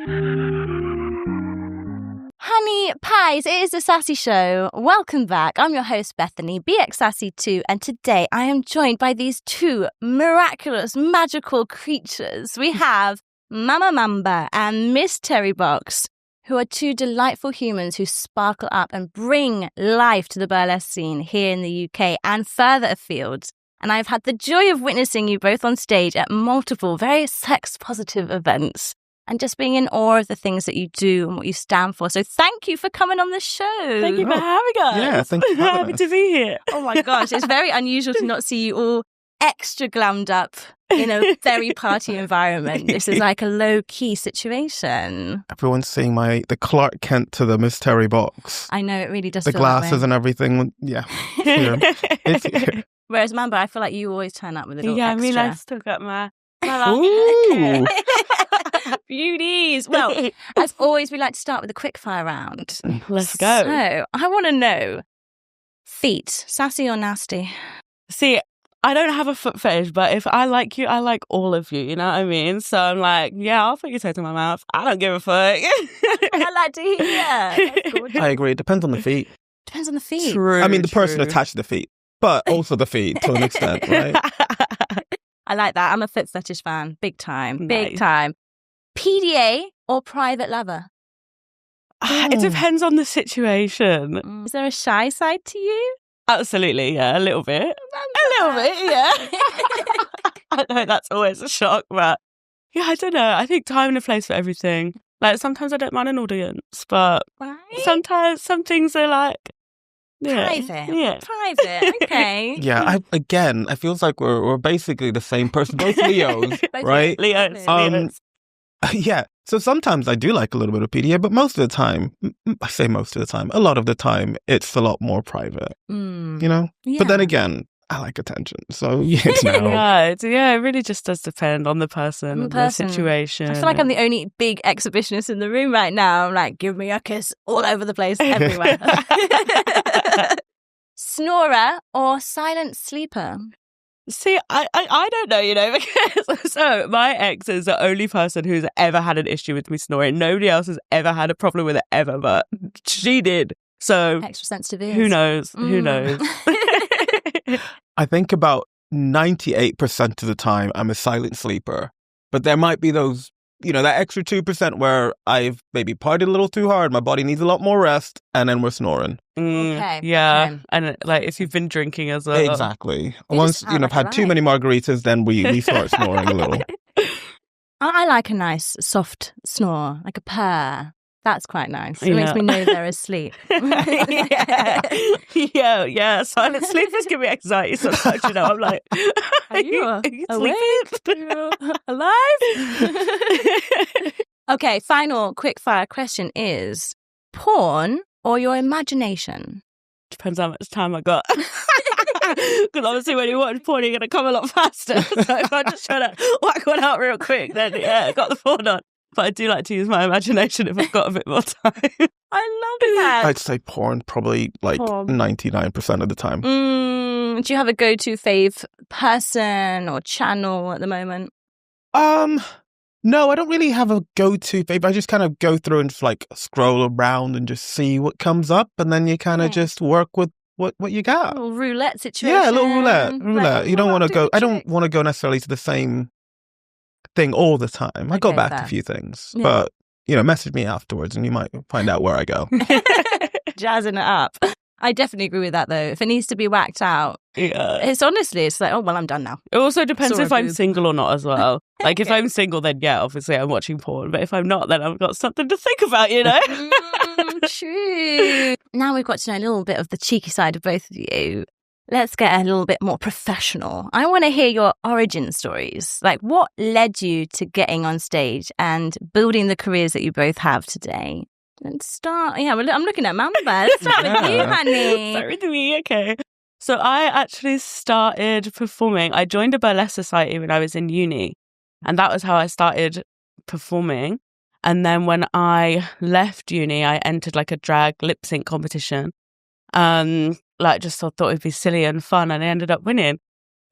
Honey pies, it is the Sassy Show. Welcome back. I'm your host, Bethany, BxSassy 2, and today I am joined by these two miraculous, magical creatures. We have Mama Mamba and Miss Terri Boxx, who are two delightful humans who sparkle up and bring life to the burlesque scene here in the UK and further afield. And I've had the joy of witnessing you both on stage at multiple very sex-positive events and just being in awe of the things that you do and what you stand for. So thank you for coming on the show. Thank you for having us. Yeah, thank you for having Happy us. to be here. Oh my gosh, it's very unusual to not see you all extra glammed up in a very party environment. This is like a low-key situation. Everyone's seeing the Clark Kent to the Miss Terri Boxx. I know, it really does The feel glasses that way. and everything. Yeah. It's here. Whereas Mamba, I feel like you always turn up with a little Yeah, extra. I mean, I still got my Ooh. Beauties. Well, as always, we like to start with a quick fire round. Let's go. So, I want to know, feet, sassy or nasty? See, I don't have a foot fetish, but if I like you, I like all of you. You know what I mean? So I'm like, yeah, I'll put your toe to my mouth. I don't give a fuck. I like to hear. That's gorgeous. I agree. It depends on the feet. Depends on the feet. True. I mean, the person true. attached to the feet, but also the feet to an extent, right? I like that. I'm a foot fetish fan. Big time. Big Nice. time. PDA or private lover? It depends on the situation. Is there a shy side to you? Absolutely, yeah, a little bit. A little bit, yeah. I know that's always a shock, but yeah, I don't know. I think time and a place for everything. Like sometimes I don't mind an audience, but Right? sometimes some things are like Private. Yeah. Private. Okay. Yeah, I feels like we're basically the same person, both Leos, right? Leos. Um, Yeah. So sometimes I do like a little bit of PDA, but most of the time, I say most of the time, a lot of the time, it's a lot more private, you know? Yeah. But then again, I like attention. So, you know. Yeah, it really just does depend on the person, the situation. I feel like I'm the only big exhibitionist in the room right now. I'm like, give me a kiss all over the place, everywhere. Snorer or silent sleeper? See, I don't know, you know, because so my ex is the only person who's ever had an issue with me snoring. Nobody else has ever had a problem with it ever, but she did. So Extra sensitive ears. who knows? Who knows? I think about 98% of the time I'm a silent sleeper, but there might be those, you know, that extra 2% where I've maybe partied a little too hard, my body needs a lot more rest, and then we're snoring. Okay. Yeah, and like if you've been drinking as well. Exactly. You Once, just you know, act I've had like too a many margaritas, then we start snoring a little. I like a nice soft snore, like a purr. That's quite nice. It makes me know they're asleep. yeah. Silent sleepers give me anxiety sometimes, you know. I'm like, Are you awake? sleeping? Alive? Okay, final quick fire question is porn or your imagination? Depends how much time I got. Because obviously when you watch porn, you're going to come a lot faster. So if I'm just trying to whack one out real quick, then yeah, I got the porn on. But I do like to use my imagination if I've got a bit more time. I love that. I'd say porn probably like 99% of the time. Do you have a go-to fave person or channel at the moment? No, I don't really have a go-to fave. I just kind of go through and just like scroll around and just see what comes up, and then you kind of just work with what you got. A little roulette situation. Yeah, a little roulette. Like, You don't want to go. I don't trick. want to go necessarily to the same thing all the time. I go Okay, back fair. to a few things, Yeah. but you know, message me afterwards, and you might find out where I go. Jazzing it up. I definitely agree with that though. If it needs to be whacked out, Yeah. it's honestly, it's like, oh, well, I'm done now. It also depends Saw a if I'm boob. single or not as well. Like if Okay. I'm single, then yeah, obviously I'm watching porn. But if I'm not, then I've got something to think about, you know? True. Now we've got to know a little bit of the cheeky side of both of you. Let's get a little bit more professional. I want to hear your origin stories. Like, what led you to getting on stage and building the careers that you both have today? Let's start. Yeah, I'm looking at Mamba. Let's start with you, honey. Start with me, okay. So I actually started performing. I joined a burlesque society when I was in uni, and that was how I started performing. And then when I left uni, I entered like a drag lip sync competition. Like just thought it'd be silly and fun, and I ended up winning.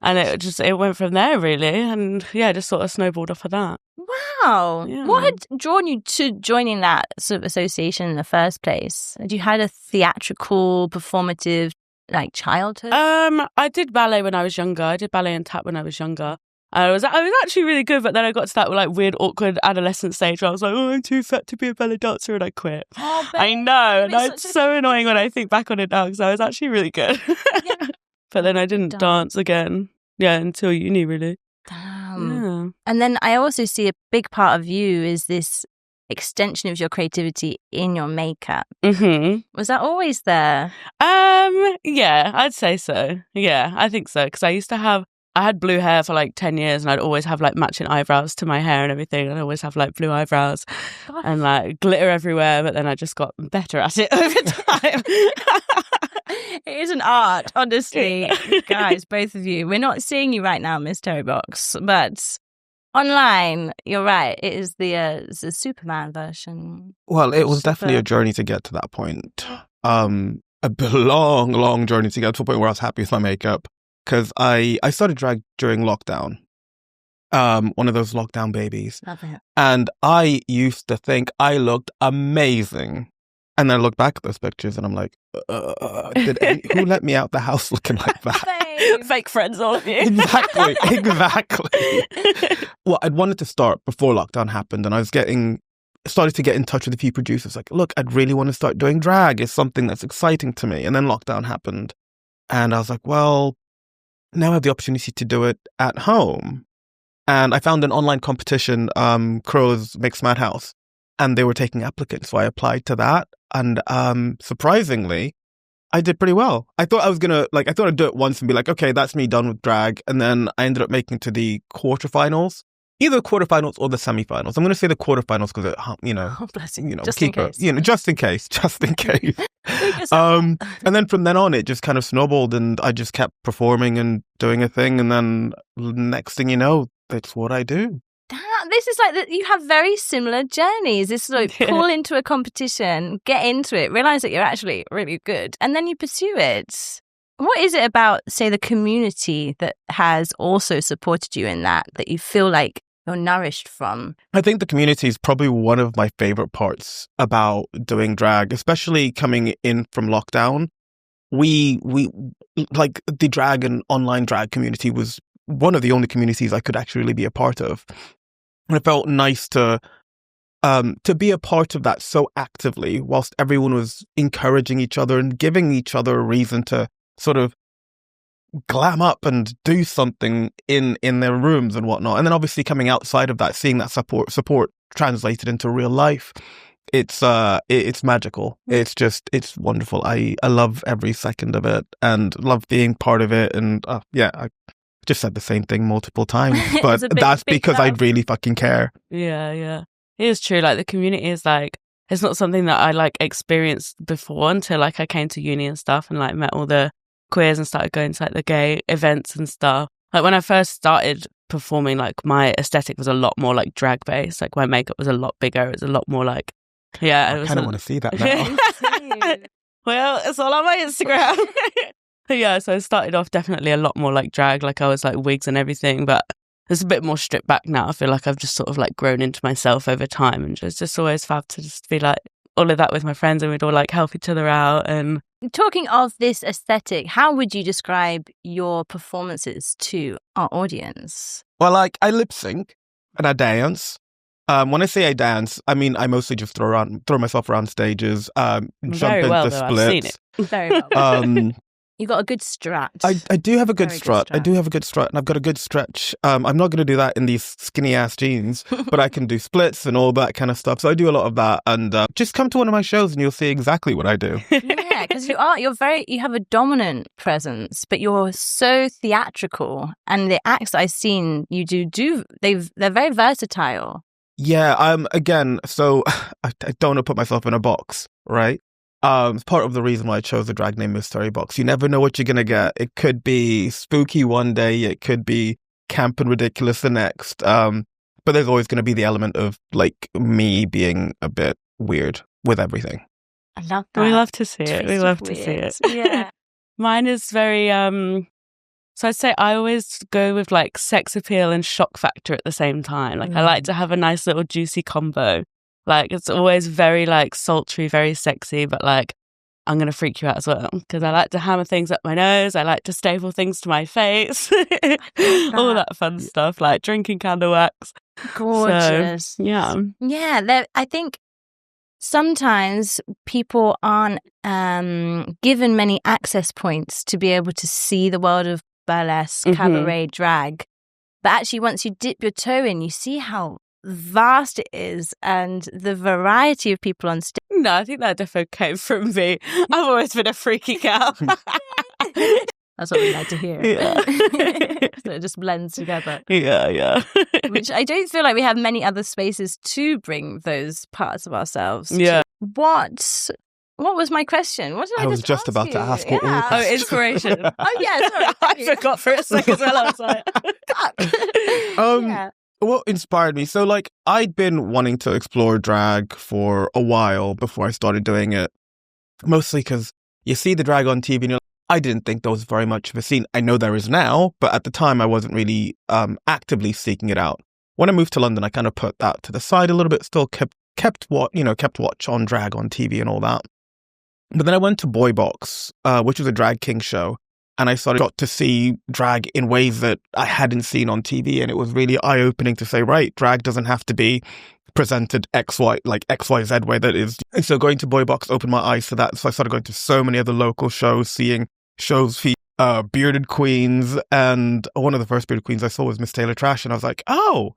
And it went from there, really. And yeah, just sort of snowballed off of that. Wow. Yeah. What had drawn you to joining that sort of association in the first place? Had you had a theatrical, performative, like, childhood? I did ballet when I was younger. I did ballet and tap when I was younger. I was actually really good, but then I got to that like weird, awkward adolescent stage where I was like, oh, I'm too fat to be a ballet dancer, and I quit. Oh, I know, and it's so annoying when I think back on it now because I was actually really good. Yeah. But then I didn't dance again. Yeah, until uni, really. Damn. Yeah. And then I also see a big part of you is this extension of your creativity in your makeup. Mm-hmm. Was that always there? Yeah, I'd say so. Yeah, I think so. Because I had blue hair for like 10 years and I'd always have like matching eyebrows to my hair and everything. I'd always have like blue eyebrows and like glitter everywhere. But then I just got better at it over time. It is an art, honestly. Guys, both of you. We're not seeing you right now, Miss Terriboxx, but online, you're right. It is the Superman version. Well, it was definitely a journey to get to that point. A long, long journey to get to a point where I was happy with my makeup. Because I started drag during lockdown. One of those lockdown babies. Love it. And I used to think I looked amazing. And then I look back at those pictures and I'm like, who let me out the house looking like that? Fake friends, all of you. Exactly. Well, I'd wanted to start before lockdown happened, and I was started to get in touch with a few producers. Like, look, I'd really want to start doing drag. It's something that's exciting to me. And then lockdown happened. And I was like, well, now I have the opportunity to do it at home. And I found an online competition, Crow's Mixed Madhouse, and they were taking applicants. So I applied to that. And surprisingly, I did pretty well. I thought I'd do it once and be like, okay, that's me done with drag. And then I ended up making it to the quarterfinals, either the quarterfinals or the semifinals. I'm going to say the quarterfinals because, Oh, bless you. just in case. And then from then on, it just kind of snowballed and I just kept performing and doing a thing. And then next thing you know, that's what I do. This is like that. You have very similar journeys. It's like pull into a competition, get into it, realize that you're actually really good, and then you pursue it. What is it about, say, the community that has also supported you in that you feel like you're nourished from? I think the community is probably one of my favorite parts about doing drag, especially coming in from lockdown. We like the drag and online drag community was one of the only communities I could actually really be a part of. And it felt nice to be a part of that so actively whilst everyone was encouraging each other and giving each other a reason to sort of glam up and do something in their rooms and whatnot. And then obviously coming outside of that, seeing that support translated into real life, it's magical. It's wonderful. I love every second of it and love being part of it. And I just said the same thing multiple times, but that's because I really fucking care. Yeah. It is true. Like the community is like, it's not something that I like experienced before until like I came to uni and stuff and like met all the queers and started going to like the gay events and stuff. Like when I first started performing, like my aesthetic was a lot more like drag based. Like my makeup was a lot bigger. It was a lot more like, yeah. I kind of want to see that now. Well, it's all on my Instagram. Yeah, so I started off definitely a lot more like drag, like I was like wigs and everything, but it's a bit more stripped back now. I feel like I've just sort of like grown into myself over time, and it's just always fab to just be like all of that with my friends, and we'd all like help each other out. And talking of this aesthetic, how would you describe your performances to our audience? Well, like I lip sync and I dance. When I say I dance, I mean I mostly just throw myself around stages, jump into splits. I've seen it. Very well. You got a good strut. I do have a good strut. I do have a good strut, and I've got a good stretch. I'm not going to do that in these skinny ass jeans, but I can do splits and all that kind of stuff. So I do a lot of that, and just come to one of my shows and you'll see exactly what I do. Yeah, because you have a dominant presence, but you're so theatrical, and the acts that I've seen you they're very versatile. Yeah. Again, so I don't want to put myself in a box, right? It's part of the reason why I chose the drag name Miss Terri Boxx. You never know what you're going to get. It could be spooky one day. It could be camp and ridiculous the next. But there's always going to be the element of like me being a bit weird with everything. I love that. We love to see it. We love to see it. Yeah. Mine is very So I'd say I always go with like sex appeal and shock factor at the same time. Like I like to have a nice little juicy combo. Like it's always very like sultry, very sexy, but like I'm going to freak you out as well because I like to hammer things up my nose. I like to staple things to my face. All that fun stuff, like drinking candle wax. Gorgeous. So, yeah. Yeah, I think sometimes people aren't given many access points to be able to see the world of burlesque, cabaret, drag. But actually, once you dip your toe in, you see how vast it is and the variety of people on stage. No, I think that defo came from me. I've always been a freaky gal. That's what we like to hear. Yeah. So it just blends together. Yeah. Which I don't feel like we have many other spaces to bring those parts of ourselves Yeah. to. What was my question? What did I was just about to ask what yeah. Oh, inspiration. Oh, yeah, sorry. I forgot for a second as well. I was like, What inspired me? So, like, I'd been wanting to explore drag for a while before I started doing it. Mostly because you see the drag on TV and you're like, I didn't think there was very much of a scene. I know there is now, but at the time I wasn't really actively seeking it out. When I moved to London, I kind of put that to the side a little bit, still kept watch on drag on TV and all that. But then I went to BxSassy, which was a drag king show. And I got to see drag in ways that I hadn't seen on TV. And it was really eye-opening to say, right, drag doesn't have to be presented XYZ way that is. And so going to BxSassy opened my eyes to that. So I started going to so many other local shows, seeing shows feature bearded queens. And one of the first bearded queens I saw was Miss Taylor Trash. And I was like, oh,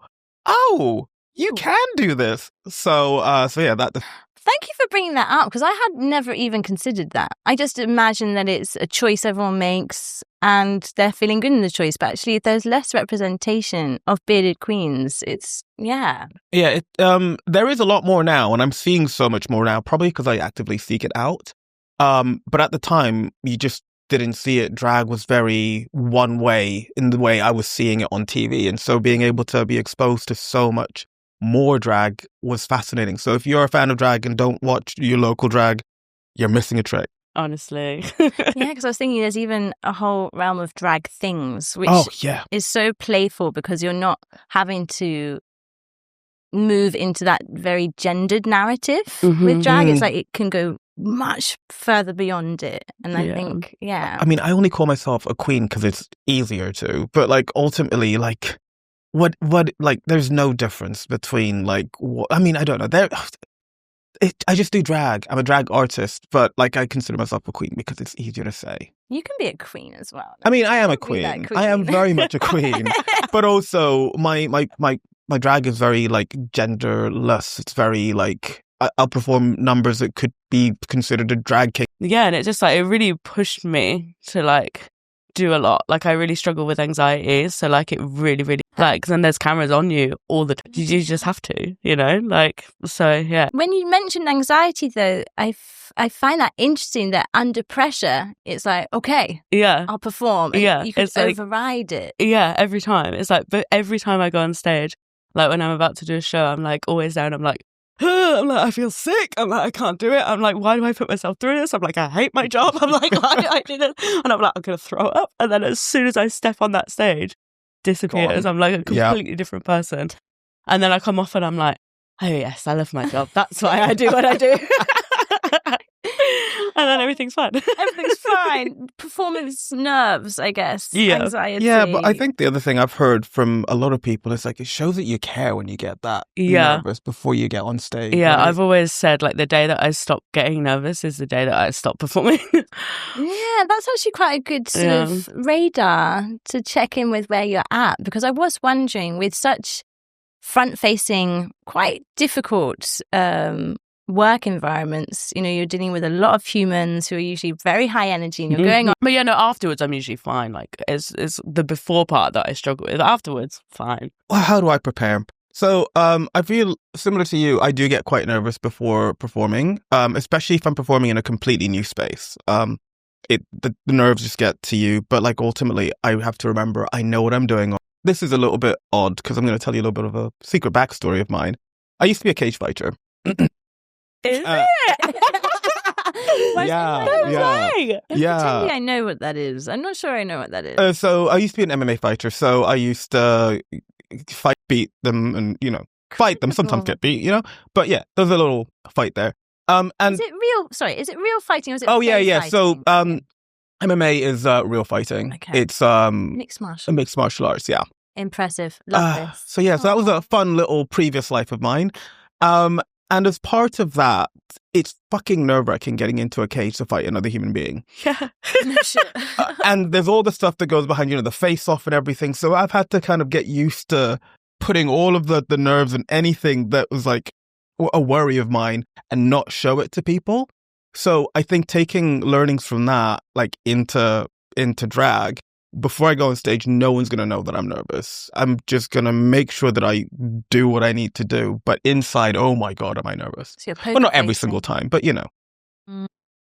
you can do this. So yeah, that... Thank you for bringing that up because I had never even considered that. I just imagine that it's a choice everyone makes and they're feeling good in the choice. But actually, if there's less representation of bearded queens, it's, yeah. Yeah, there is a lot more now and I'm seeing so much more now, probably because I actively seek it out. But at the time, you just didn't see it. Drag was very one way in the way I was seeing it on TV. And so being able to be exposed to so much more drag was fascinating. So if you're a fan of drag and don't watch your local drag, you're missing a trick. Honestly. Yeah, because I was thinking there's even a whole realm of drag things, which is so playful because you're not having to move into that very gendered narrative with drag. It's like it can go much further beyond it. And I think, I mean, I only call myself a queen because it's easier to, but like ultimately, like what like there's no difference between like I mean, I don't know. I just do drag. I'm a drag artist, but like I consider myself a queen because it's easier to say. You can be a queen as well. I mean, I am a queen. I am very much a queen, but also my drag is very like genderless. It's very like I'll perform numbers that could be considered a drag king. Yeah, and it just like it really pushed me to like do a lot. Like I really struggle with anxiety, so like it really like then there's cameras on you all the time. You just have to, you know, like so yeah. When you mentioned anxiety though, I find that interesting that under pressure it's like okay, I'll perform. And you can override it. Yeah, every time it's like, but every time I go on stage, like when I'm about to do a show, I'm like always down. I'm like I feel sick. I'm like, I can't do it. I'm like, why do I put myself through this? I'm like, I hate my job. I'm like, why do I do this? And I'm like, I'm going to throw up. And then as soon as I step on that stage, disappears. I'm like a completely different person. And then I come off and I'm like, oh yes, I love my job. That's why I do what I do. And then everything's fine. Everything's fine. Performance nerves, I guess. Yeah. Anxiety. Yeah, but I think the other thing I've heard from a lot of people is like it shows that you care when you get that nervous before you get on stage. Yeah, right? I've always said like the day that I stop getting nervous is the day that I stop performing. Yeah, that's actually quite a good sort of radar to check in with where you're at. Because I was wondering with such front-facing, quite difficult work environments, you know, you're dealing with a lot of humans who are usually very high energy and you're going on. But yeah, no, afterwards I'm usually fine. Like it's the before part that I struggle with. Afterwards, fine. Well, how do I prepare? So I feel similar to you. I do get quite nervous before performing, especially if I'm performing in a completely new space. The nerves just get to you. But like ultimately, I have to remember I know what I'm doing. This is a little bit odd because I'm going to tell you a little bit of a secret backstory of mine. I used to be a cage fighter. Is it? Yeah. Pretending I know what that is. I'm not sure I know what that is. So I used to be an MMA fighter. So I used to beat them and, fight them, sometimes get beat, But yeah, there's a little fight there. And is it real? Sorry, is it real fighting or is it yeah. fighting? So MMA is real fighting. Okay. It's mixed martial arts, yeah. Impressive. Love this. So that was a fun little previous life of mine. And as part of that, it's fucking nerve-wracking getting into a cage to fight another human being. Yeah. And there's all the stuff that goes behind, the face-off and everything. So I've had to kind of get used to putting all of the nerves and anything that was like a worry of mine and not show it to people. So I think taking learnings from that, like into drag, before I go on stage, no one's going to know that I'm nervous. I'm just going to make sure that I do what I need to do. But inside, oh my God, am I nervous? So well, not every single time, but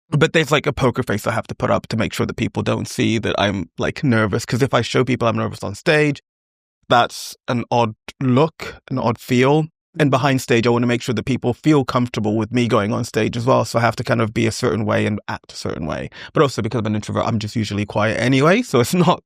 But there's like a poker face I have to put up to make sure that people don't see that I'm like nervous. Because if I show people I'm nervous on stage, that's an odd look, an odd feel. And behind stage, I want to make sure that people feel comfortable with me going on stage as well. So I have to kind of be a certain way and act a certain way. But also because I'm an introvert, I'm just usually quiet anyway. So it's not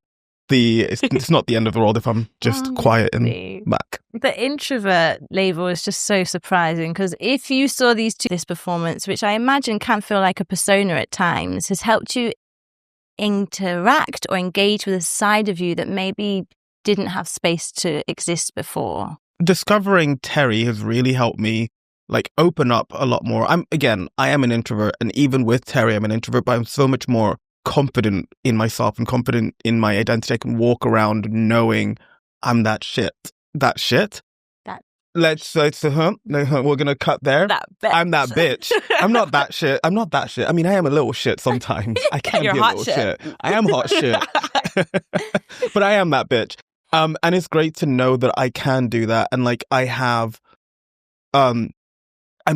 it's not the end of the world if I'm just quiet and back. The introvert label is just so surprising because if you saw this performance, which I imagine can feel like a persona at times, has helped you interact or engage with a side of you that maybe didn't have space to exist before. Discovering Terri has really helped me like open up a lot more. I am an introvert, and even with Terri, I'm an introvert, but I'm so much more confident in myself and confident in my identity. I can walk around knowing I'm that shit. That shit. Let's we're gonna cut there. I'm that bitch. I'm not that shit. I'm not that shit. I mean, I am a little shit sometimes. I can be a little shit. I am hot shit. But I am that bitch. And it's great to know that I can do that. And like I have, I'm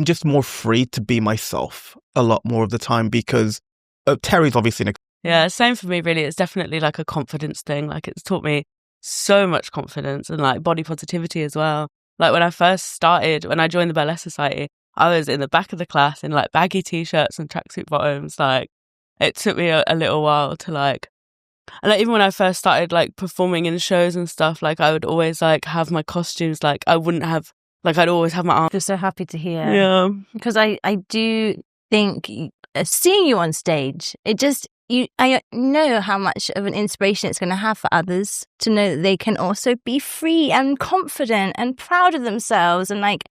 just more free to be myself a lot more of the time because Terri's obviously Yeah, same for me, really. It's definitely like a confidence thing. Like it's taught me so much confidence and like body positivity as well. Like when I joined the Burlesque Society, I was in the back of the class in like baggy t-shirts and tracksuit bottoms. Like it took me a little while to like, and like, even when I first started like performing in shows and stuff, like I would always like have my costumes, like I wouldn't have, like I'd always have my arm. I'm so happy to hear. Yeah. Because I do think seeing you on stage, I know how much of an inspiration it's going to have for others to know that they can also be free and confident and proud of themselves and like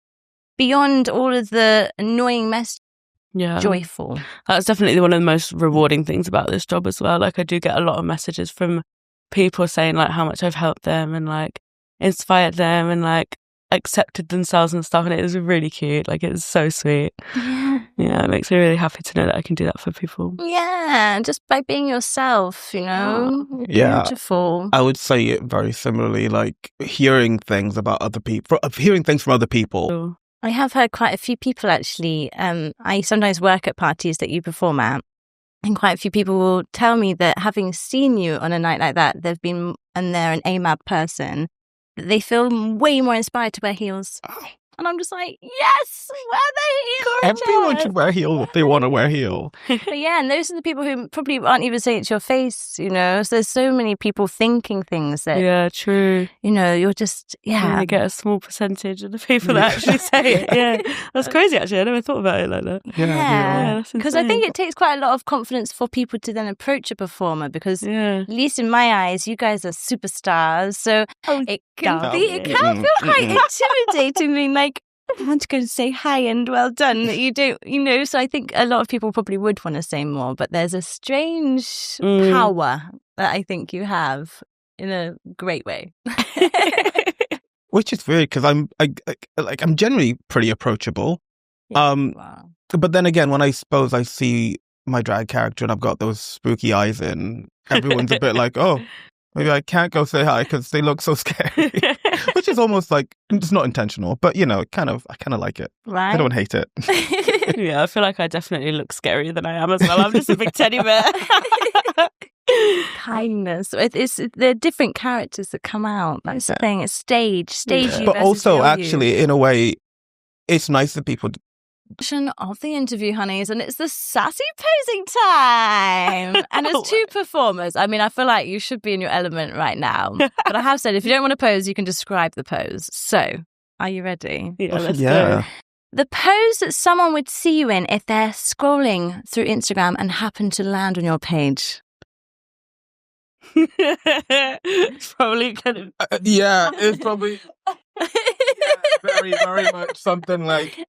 beyond all of the annoying mess. Yeah. Joyful. That's definitely one of the most rewarding things about this job as well. Like I do get a lot of messages from people saying like how much I've helped them and like inspired them and like accepted themselves and stuff, and it is really cute. Like it's so sweet. Yeah, it makes me really happy to know that I can do that for people. Yeah, just by being yourself, Yeah, beautiful. I would say it very similarly. Like hearing things about other people, hearing things from other people. Sure. I have heard quite a few people actually. I sometimes work at parties that you perform at, and quite a few people will tell me that having seen you on a night like that, they're an AMAB person, they feel way more inspired to wear heels. And I'm just like, yes, wear the heels. Everyone should wear heels if they want to wear heels. But yeah, and those are the people who probably aren't even saying it to your face, So there's so many people thinking things that... Yeah, true. You're just, yeah. You get a small percentage of the people that actually say it. Yeah, that's crazy, actually. I never thought about it like that. Yeah, because I think it takes quite a lot of confidence for people to then approach a performer because, at least in my eyes, you guys are superstars. So it can feel quite intimidating. Like, I want to go and say hi and well done. That you don't, so I think a lot of people probably would want to say more, but there's a strange power that I think you have in a great way. Which is weird because I'm generally pretty approachable. Yeah, wow. But then again, when I suppose I see my drag character and I've got those spooky eyes in, everyone's a bit like, oh, maybe I can't go say hi because they look so scary. Which is almost like, it's not intentional, but I kind of like it. Right. I don't hate it. Yeah, I feel like I definitely look scarier than I am as well. I'm just a big teddy bear. Kindness. There are different characters that come out. That's the thing. It's stage. But also, actually, in a way, it's nice that people Of the interview, honeys, and it's the sassy posing time. And there's two performers. I mean, I feel like you should be in your element right now. But I have said, if you don't want to pose, you can describe the pose. So, are you ready? Yeah, let's go. The pose that someone would see you in if they're scrolling through Instagram and happen to land on your page. It's probably kind of... yeah, it's probably very, very much something like...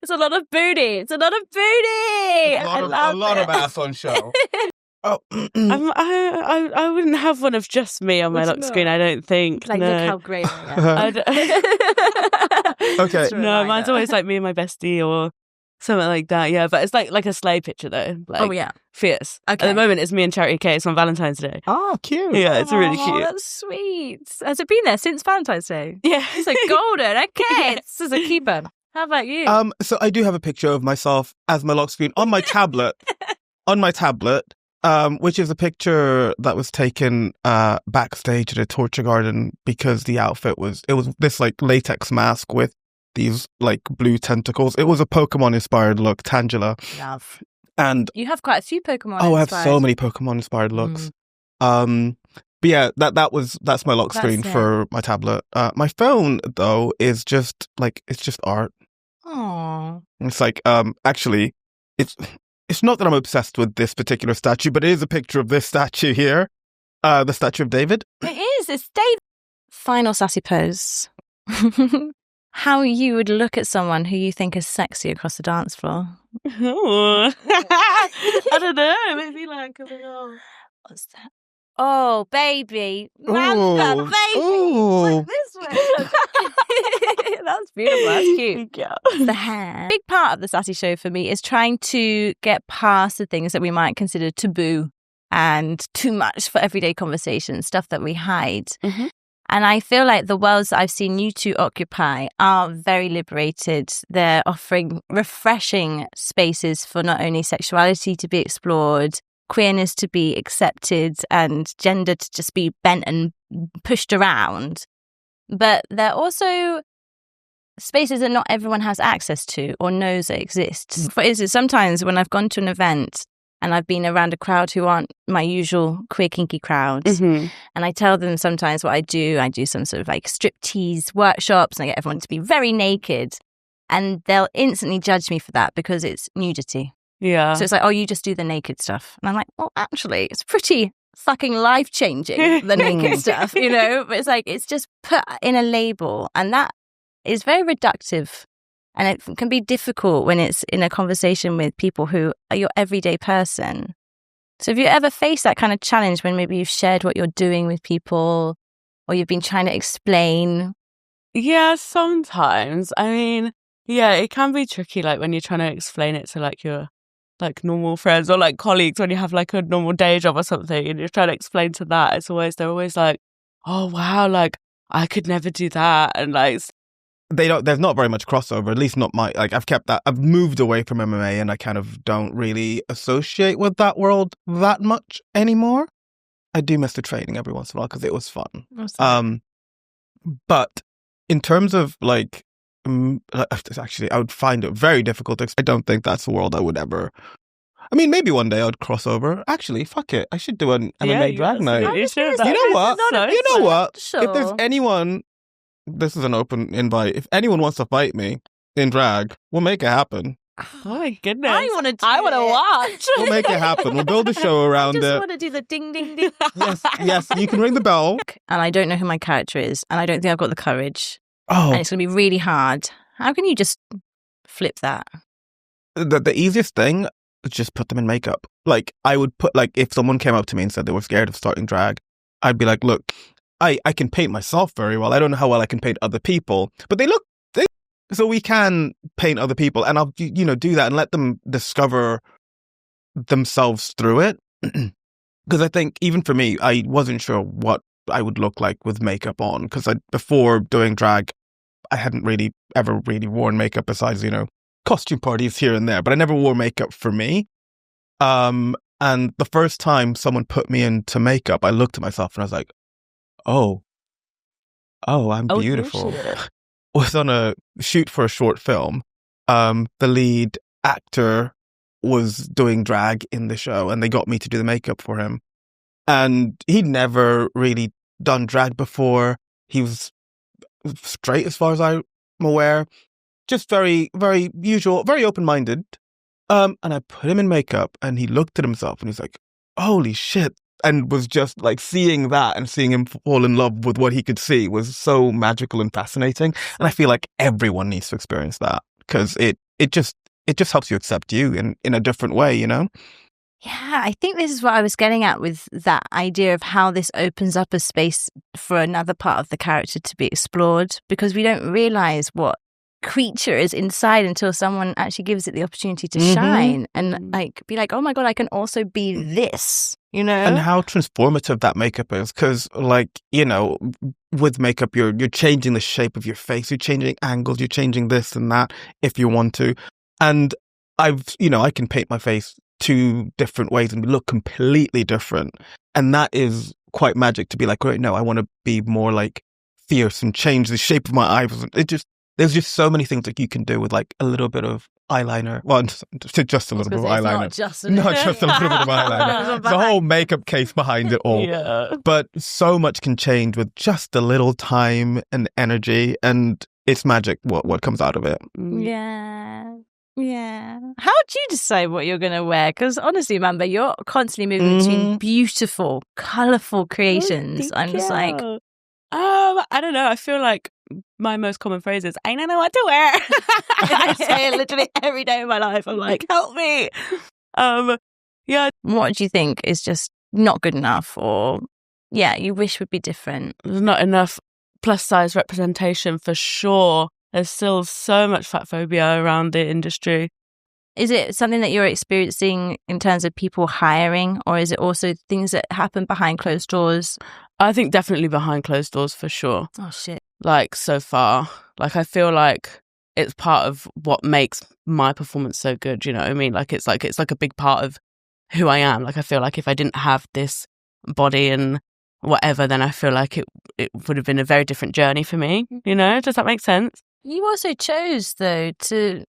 It's a lot of booty. It's a lot of booty. A lot of ass on show. Oh, I wouldn't have one of just me on my lock screen. I don't think. Like, no. look how great I am. Okay. No, mine's always like me and my bestie or something like that. Yeah, but it's like a sleigh picture though. Like, oh yeah, fierce. Okay. At the moment, it's me and Charity Case on Valentine's Day. Oh, cute. Yeah, it's really cute. That's sweet. Has it been there since Valentine's Day? Yeah, it's like golden. Okay, this is a keeper. How about you? So I do have a picture of myself as my lock screen on my tablet. Which is a picture that was taken backstage at a torture garden because the outfit was this like latex mask with these like blue tentacles. It was a Pokemon inspired look, Tangela. Love. And you have quite a few Pokemon. Oh, I have so many Pokemon inspired looks. But yeah, that's my lock screen for my tablet. My phone though is just like it's just art. Aww. It's like actually it's not that I'm obsessed with this particular statue, but it is a picture of this statue here. The statue of David. It is. It's David. Final sassy pose. How you would look at someone who you think is sexy across the dance floor. Oh. I don't know. Maybe like what's that? Oh, baby. Mamba, baby. Look this way. That's beautiful. That's cute. Yeah. The hair. A big part of the Sassy Show for me is trying to get past the things that we might consider taboo and too much for everyday conversation, stuff that we hide. Mm-hmm. And I feel like the worlds that I've seen you two occupy are very liberated. They're offering refreshing spaces for not only sexuality to be explored, queerness to be accepted, and gender to just be bent and pushed around. But they're also spaces that not everyone has access to or knows that exists. For instance, sometimes when I've gone to an event and I've been around a crowd who aren't my usual queer kinky crowd, and I tell them sometimes what I do some sort of like striptease workshops, and I get everyone to be very naked, and they'll instantly judge me for that because it's nudity. Yeah. So it's like, oh, you just do the naked stuff. And I'm like, well, actually, it's pretty fucking life-changing, the naked stuff, you know? But it's like, it's just put in a label. And that is very reductive. And it can be difficult when it's in a conversation with people who are your everyday person. So have you ever faced that kind of challenge when maybe you've shared what you're doing with people or you've been trying to explain? Yeah, sometimes. I mean, yeah, it can be tricky, like when you're trying to explain it to like your like normal friends or like colleagues when you have like a normal day job or something and you're trying to explain to that. They're always like, oh wow, like I could never do that. And like there's not very much crossover, at least not I've moved away from MMA and I kind of don't really associate with that world that much anymore. I do miss the training every once in a while because it was fun. Awesome. But in terms of like, actually, I would find it very difficult. I don't think that's a world I would ever. I mean, maybe one day I'd cross over. Actually, fuck it. I should do an MMA drag night. You know what? Sure. If there's anyone, this is an open invite. If anyone wants to fight me in drag, we'll make it happen. Oh my goodness. I want to watch. We'll make it happen. We'll build a show around it. I just want to do the ding, ding, ding. Yes, you can ring the bell. And I don't know who my character is. And I don't think I've got the courage. Oh. And it's going to be really hard. How can you just flip that? The easiest thing is just put them in makeup. Like, I would put, like, if someone came up to me and said they were scared of starting drag, I'd be like, look, I can paint myself very well. I don't know how well I can paint other people. But so we can paint other people. And I'll, do that and let them discover themselves through it. Because I think, even for me, I wasn't sure what I would look like with makeup on, because before doing drag, I hadn't really ever really worn makeup besides, costume parties here and there, but I never wore makeup for me. And the first time someone put me into makeup, I looked at myself and I was like, oh, I'm beautiful. I was on a shoot for a short film, the lead actor was doing drag in the show, and they got me to do the makeup for him. And he'd never really done drag before. He was straight as far as I'm aware. Just very, very usual, very open-minded. And I put him in makeup, and he looked at himself, and he's like, holy shit. And was just like seeing that and seeing him fall in love with what he could see was so magical and fascinating. And I feel like everyone needs to experience that, because it just helps you accept you in a different way, you know? Yeah, I think this is what I was getting at with that idea of how this opens up a space for another part of the character to be explored, because we don't realize what creature is inside until someone actually gives it the opportunity to shine and like be like, oh my God, I can also be this, you know? And how transformative that makeup is, because like, you know, with makeup, you're changing the shape of your face, you're changing angles, you're changing this and that if you want to. And I can paint my face 2 different ways and look completely different. And that is quite magic to be like, right, no, I want to be more like fierce and change the shape of my eyes. There's just so many things that you can do with like a little bit of eyeliner. Well, just a little bit of eyeliner. Not just a little bit of eyeliner. There's a whole makeup case behind it all. Yeah. But so much can change with just a little time and energy, and it's magic what comes out of it. Yeah. Yeah. How do you decide what you're going to wear? Because honestly, Mamba, you're constantly moving between beautiful, colourful creations. I'm just like... I don't know. I feel like my most common phrase is, I don't know what to wear. I say it literally every day of my life. I'm like, help me. Yeah. What do you think is just not good enough, or you wish would be different? There's not enough plus size representation for sure. There's still so much fat phobia around the industry. Is it something that you're experiencing in terms of people hiring, or is it also things that happen behind closed doors? I think definitely behind closed doors for sure. Oh, shit. Like so far. Like I feel like it's part of what makes my performance so good, you know what I mean? Like it's like a big part of who I am. Like I feel like if I didn't have this body and whatever, then I feel like it would have been a very different journey for me, you know? Does that make sense? You also chose, though, to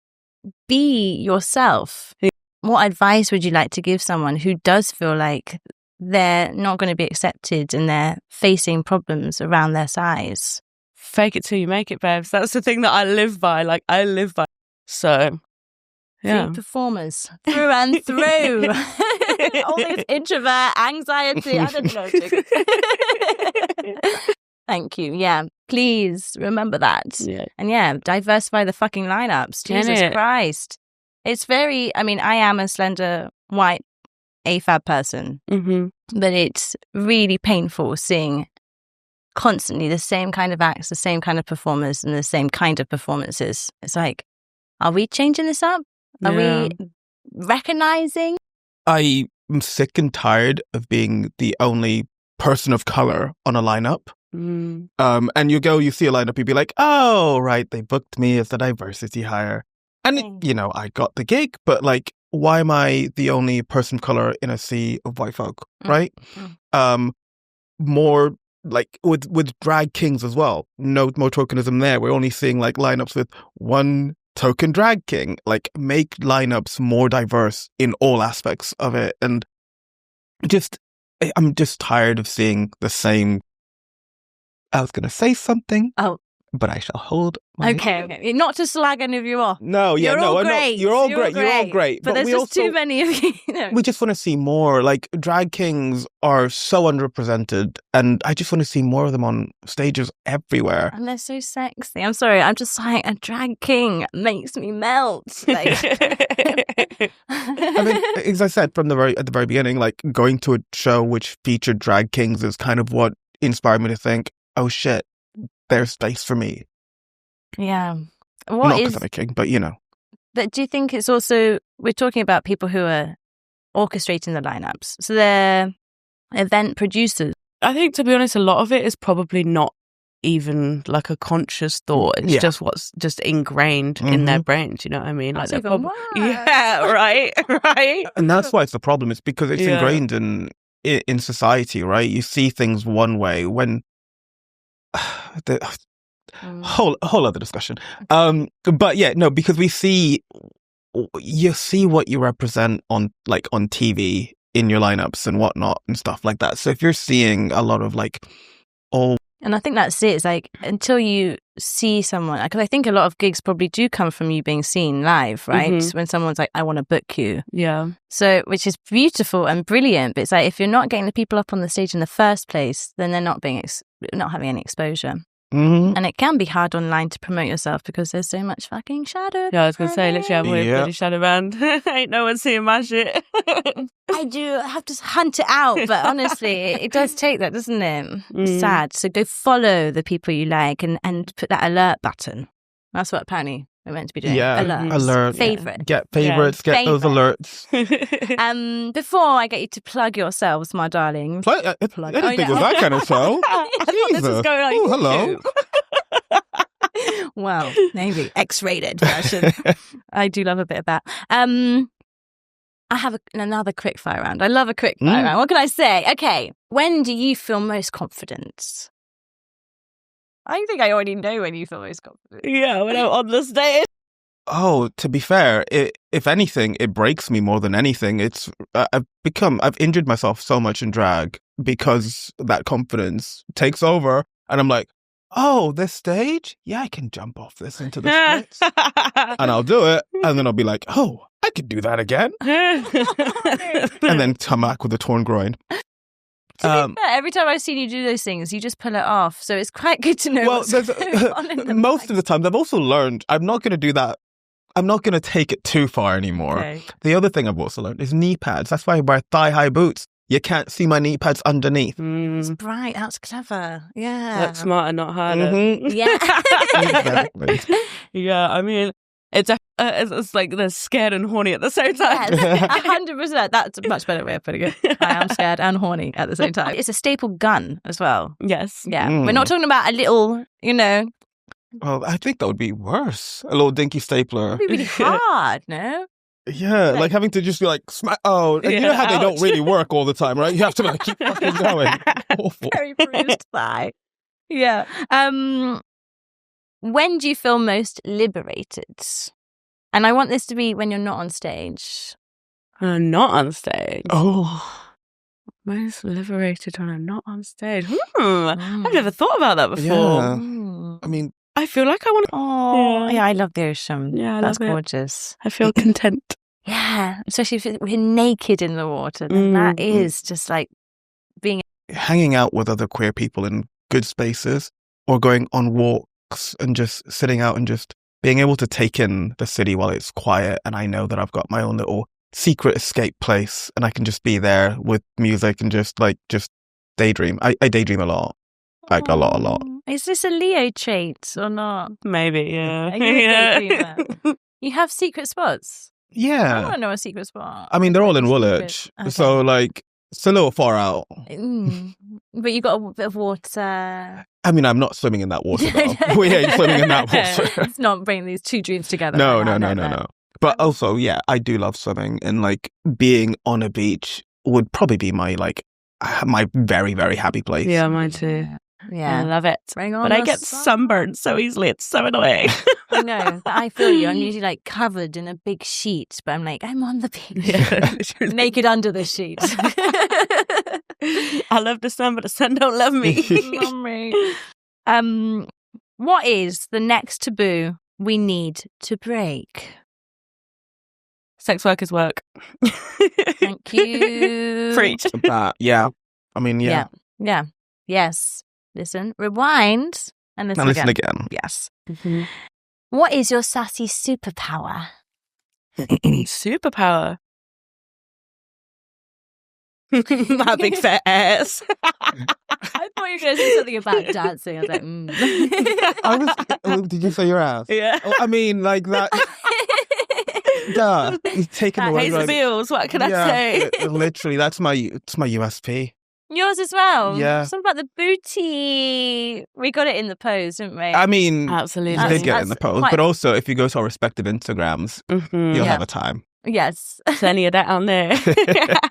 be yourself. What advice would you like to give someone who does feel like they're not going to be accepted and they're facing problems around their size? Fake it till you make it, babes. That's the thing that I live by. Like, I live by. So, yeah. Free performers through and through. All this introvert anxiety. I don't know. Thank you. Yeah. Please remember that. Yeah. And diversify the fucking lineups. Jesus Christ. It's very, I mean, I am a slender, white, AFAB person, but it's really painful seeing constantly the same kind of acts, the same kind of performers, and the same kind of performances. It's like, are we changing this up? Are we recognizing? I am sick and tired of being the only person of color on a lineup. And you see a lineup, you'd be like, oh, right, they booked me as the diversity hire. And, you know, I got the gig, but like, why am I the only person of color in a sea of white folk, right? More like with drag kings as well. No more tokenism there. We're only seeing like lineups with one token drag king. Like, make lineups more diverse in all aspects of it. And I'm just tired of seeing the same. I was going to say something. Oh. But I shall hold my... Okay. Not to slag any of you off. No, yeah, You're all great. You're all great. But there's just too many of you. We just want to see more. Like, drag kings are so underrepresented, and I just want to see more of them on stages everywhere. And they're so sexy. I'm sorry, I'm just like, a drag king makes me melt. Like... I mean, as I said at the very beginning, like, going to a show which featured drag kings is kind of what inspired me to think, oh shit, there's space for me. Yeah. Not because I'm a king, but you know. But do you think it's also, we're talking about people who are orchestrating the lineups, so they're event producers. I think, to be honest, a lot of it is probably not even like a conscious thought. It's just what's just ingrained in their brains, you know what I mean? Like, right. And that's why it's the problem. It's because it's ingrained in society, right? You see things one way when whole other discussion. But yeah, no, because you see what you represent on TV in your lineups and whatnot and stuff like that. So if you're seeing a lot of and I think that's it. It's like until you see someone, because I think a lot of gigs probably do come from you being seen live, right? Mm-hmm. When someone's like, I want to book you. Yeah. So, which is beautiful and brilliant. But it's like, if you're not getting the people up on the stage in the first place, then they're not not having any exposure. Mm-hmm. And it can be hard online to promote yourself because there's so much fucking shadow. Yeah, I was going to say, literally, I'm with bloody shadow band. Ain't no one seeing my shit. I do have to hunt it out, but honestly, it does take that, doesn't it? Sad. So go follow the people you like and put that alert button. That's what apparently we're meant to be doing. Yeah, alert. Favorite. Get favorites. Get those alerts. Before I get you to plug yourselves, my darlings. I didn't think it was that kind of show. I thought this was going on. Oh, hello. Well, maybe X-rated version. I do love a bit of that. I have another quick fire round. I love a quick fire round. What can I say? Okay. When do you feel most confident? I think I already know when you feel most confident. Yeah, when I'm on the stage. Oh, to be fair, if anything, it breaks me more than anything. It's I've injured myself so much in drag because that confidence takes over, and I'm like, oh, this stage? Yeah, I can jump off this into the splits. And I'll do it, and then I'll be like, oh, I could do that again. And then come back with a torn groin. To be fair, every time I've seen you do those things, you just pull it off. So it's quite good to know what's going on in the most of the time, I've also learned I'm not going to do that. I'm not going to take it too far anymore. Okay. The other thing I've also learned is knee pads. That's why I wear thigh-high boots. You can't see my knee pads underneath. That's right. That's clever. Yeah. That's smarter, not harder. Mm-hmm. Yeah. Exactly. Yeah, I mean, it's like they're scared and horny at the same time. Yes, 100%. That's a much better way of putting it. I am scared and horny at the same time. It's a staple gun as well. Yes. Yeah. We're not talking about a little, Well, I think that would be worse. A little dinky stapler. It'd be really hard, no? Yeah, like having to just be like, smack. Oh, and you know how they don't really work all the time, right? You have to keep fucking going. Awful. Very bruised thigh. Yeah. When do you feel most liberated? And I want this to be when you're not on stage. When I'm not on stage. Oh. Most liberated when I'm not on stage. I've never thought about that before. Yeah. I mean, I feel like I want to... Oh, yeah, I love the ocean. Yeah, that's love it. Gorgeous. I feel content. Yeah, especially if we're naked in the water. Then that is just like being... Hanging out with other queer people in good spaces or going on walks and just sitting out and just being able to take in the city while it's quiet, and I know that I've got my own little secret escape place and I can just be there with music and just daydream. I daydream a lot. Like a lot. Is this a Leo trait or not? Maybe, yeah. Are you a daydreamer? You have secret spots? I Yeah. want to know a secret spot. I mean, they're all in Woolwich. Okay. So, like, it's a little far out. But you got a bit of water. I mean, I'm not swimming in that water, though. We ain't swimming in that water. It's not bringing these two dreams together. No. like that, But also, yeah, I do love swimming, and like being on a beach would probably be my very, very happy place. Yeah, mine too. Yeah. I love it. Bring on But I the get sun. sunburned so easily. It's so annoying. I know. But I feel you. I'm usually like covered in a big sheet, but I'm like, I'm on the beach. Naked under the sheet. I love the sun, but the sun don't love me. Mommy. What is the next taboo we need to break? Sex work is work. Thank you. Preach. Yeah. I mean, yeah. Yeah. Yes. Listen, rewind and listen, And listen again. Yes. Mm-hmm. What is your sassy superpower? Superpower. My big fat ass. I thought you were going to say something about dancing. I was like, Did you say your ass? Yeah. Oh, I mean, like that. Duh. You're taking the Pays word the bills. What can I say? Literally, it's my USP. Yours as well? Yeah. Something about the booty. We got it in the pose, didn't we? I mean, Absolutely. you did get it in the That's post, quite- but also if you go to our respective Instagrams, you'll have a time. Yes. Plenty of that on there.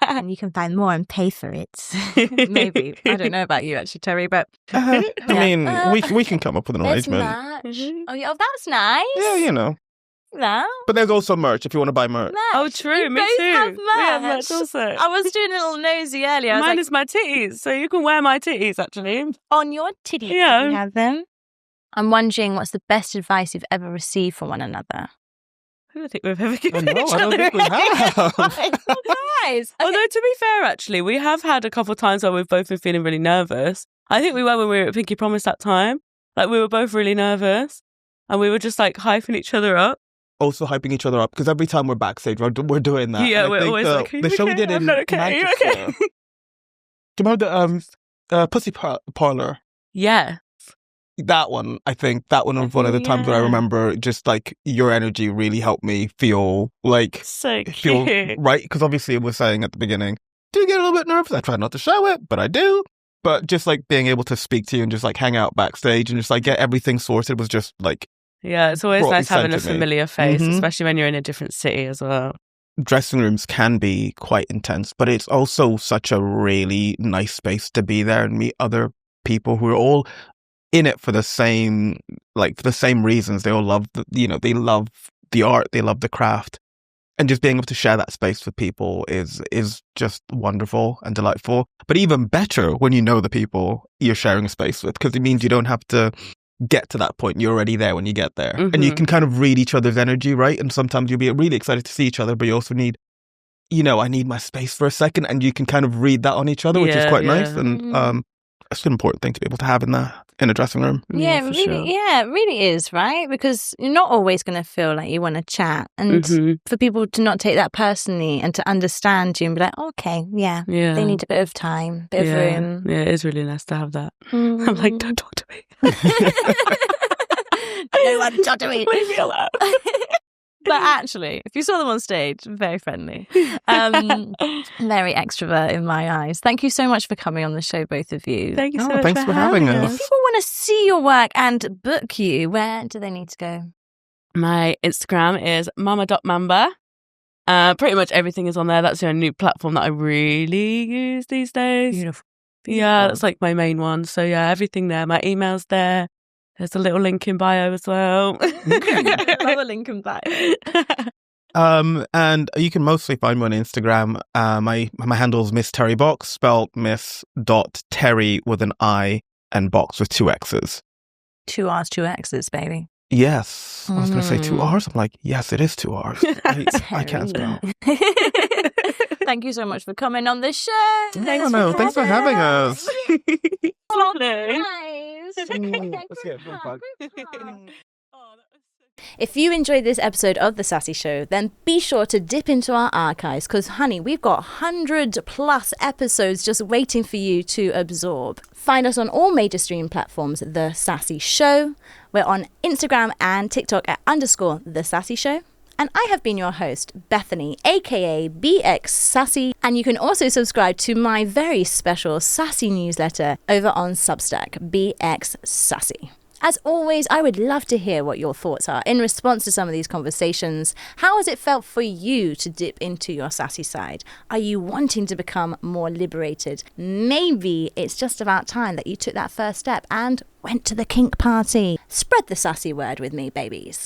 And you can find more and pay for it. Maybe. I don't know about you, actually, Terri, but... I mean, we can come up with an arrangement. Oh, yeah, that's nice. Yeah, you know. No. But there's also merch if you want to buy merch. Oh, true. You Me both too. have We have merch. merch also. I was doing a little nosy earlier. I was Mine like, is my titties, so you can wear my titties, actually. on your titties, Yeah. you have them. I'm wondering what's the best advice you've ever received from one another. I don't think we've ever given No, each I don't other think we have. Guys. Although, to be fair, actually, we have had a couple of times where we've both been feeling really nervous. I think we were when we were at Pinky Promise that time. Like, we were both really nervous and we were just like hyping each other up. Also hyping each other up because every time we're backstage, we're doing that. Yeah, And I we're think always like, the show we did in okay, Manchester. okay. Do you remember the Pussy Parlor? Yeah. That one, I think that one was one of the times where I Yeah. remember just like your energy really helped me feel like So cute. right, because obviously it was saying at the beginning, do get a little bit nervous. I try not to show it, but I do. But just like being able to speak to you and just like hang out backstage and just like get everything sorted was just like Yeah, it's always brought nice having a me. familiar face, Mhm. especially when you're in a different city as well. Dressing rooms can be quite intense, but it's also such a really nice space to be there and meet other people who are all in it for the same reasons. They all love they love the art, they love the craft, and just being able to share that space with people is just wonderful and delightful. But even better when you know the people you're sharing a space with, because it means you don't have to get to that point. You're already there when you get there, and you can kind of read each other's energy, right? And sometimes you'll be really excited to see each other, but you also need, I need my space for a second, and you can kind of read that on each other, which is quite nice. And it's an important thing to be able to have in a dressing room. Yeah, for really. sure. Yeah, it really is, right? Because you're not always going to feel like you want to chat, and for people to not take that personally and to understand you and be like, okay, yeah, Yeah. they need a bit of time, bit of room. Yeah, it is really nice to have that. I'm like, don't talk to me. No one talk to me. Leave me alone. But actually, if you saw them on stage, very friendly, very extrovert in my eyes. Thank you so much for coming on the show, both of you. Thank you so Oh, much thanks for having If us. people want to see your work and book you, where do they need to go? My Instagram is mama.mamba. Pretty much everything is on there. That's the only new platform that I really use these days. Beautiful. Yeah, that's like my main one. So yeah, everything there. My email's there. There's a little link in bio as well. Love a link in bio. And you can mostly find me on Instagram. My handle's Miss Terri Boxx, spelled Miss.Terri with an I and Box with 2 X's. 2 R's, 2 X's, baby. Yes. I was going to say 2 R's. I'm like, yes, it is 2 R's. I can't spell. Thank you so much for coming on the show. Thanks for having us. Lovely. Let's get a hug. If you enjoyed this episode of The Sassy Show, then be sure to dip into our archives because, honey, we've got 100+ episodes just waiting for you to absorb. Find us on all major streaming platforms, The Sassy Show. We're on Instagram and TikTok at _The Sassy Show. And I have been your host, Bethany, aka BxSassy. And you can also subscribe to my very special Sassy newsletter over on Substack, BxSassy. As always, I would love to hear what your thoughts are in response to some of these conversations. How has it felt for you to dip into your sassy side? Are you wanting to become more liberated? Maybe it's just about time that you took that first step and went to the kink party. Spread the sassy word with me, babies.